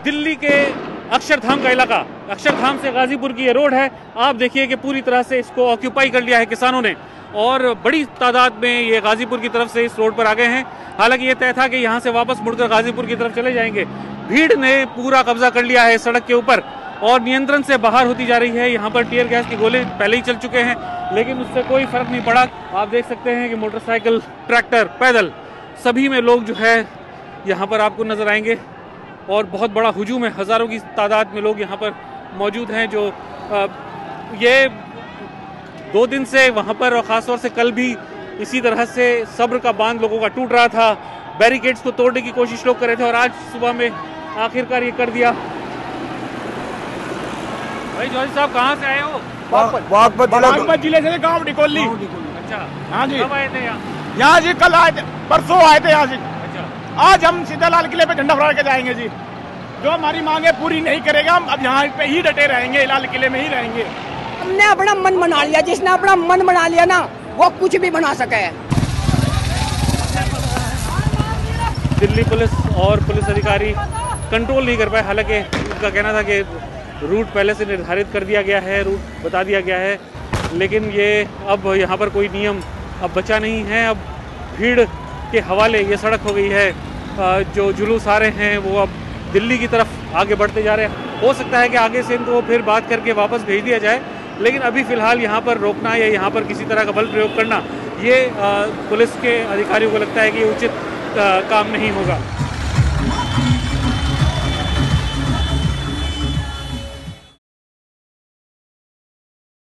दिल्ली के अक्षरधाम का इलाका, अक्षरधाम से गाजीपुर की ये रोड है। आप देखिए कि पूरी तरह से इसको ऑक्यूपाई कर लिया है किसानों ने और बड़ी तादाद में ये गाजीपुर की तरफ से इस रोड पर आ गए हैं। हालांकि ये तय था कि यहाँ से वापस मुड़कर गाजीपुर की तरफ चले जाएंगे। भीड़ ने पूरा कब्जा कर लिया है सड़क के ऊपर और नियंत्रण से बाहर होती जा रही है। यहाँ पर टीयर गैस के गोले पहले ही चल चुके हैं, लेकिन उससे कोई फर्क नहीं पड़ा। आप देख सकते हैं कि मोटरसाइकिल, ट्रैक्टर, पैदल सभी में लोग जो है यहाँ पर आपको नजर आएंगे और बहुत बड़ा हुजूम है। हजारों की तादाद में लोग यहाँ पर मौजूद हैं। जो ये 2 दिन से वहाँ पर और ख़ासतौर से कल भी इसी तरह से सब्र का बांध लोगों का टूट रहा था। बैरिकेड्स को तोड़ने की कोशिश लोग कर रहे थे और आज सुबह में आखिरकार ये कर दिया। भाई जौहरी साहब कहाँ से आए हो? बागपत जिले से, गाँव डिकोली। अच्छा, हाँ जी। कब आए थे यहाँ जी? कल आए थे, परसों आए थे यहाँ से। अच्छा, आज हम सीधा लाल किले पे झंडा फहरा के जाएंगे जी। जो हमारी मांगे पूरी नहीं करेगा हम अब यहाँ पे ही डटे रहेंगे, लाल किले में ही रहेंगे। हमने अपना मन बना लिया, जिसने अपना मन बना लिया ना वो कुछ भी बना सके है। दिल्ली पुलिस और पुलिस अधिकारी कंट्रोल नहीं कर पाए। हालांकि उनका कहना था कि रूट पहले से निर्धारित कर दिया गया है, रूट बता दिया गया है, लेकिन ये अब यहाँ पर कोई नियम अब बचा नहीं है। अब भीड़ के हवाले ये सड़क हो गई है। जो जुलूस आ रहे हैं वो अब दिल्ली की तरफ आगे बढ़ते जा रहे हैं। हो सकता है कि आगे से इनको फिर बात करके वापस भेज दिया जाए, लेकिन अभी फ़िलहाल यहाँ पर रोकना या यहाँ पर किसी तरह का बल प्रयोग करना ये पुलिस के अधिकारियों को लगता है कि उचित काम नहीं होगा।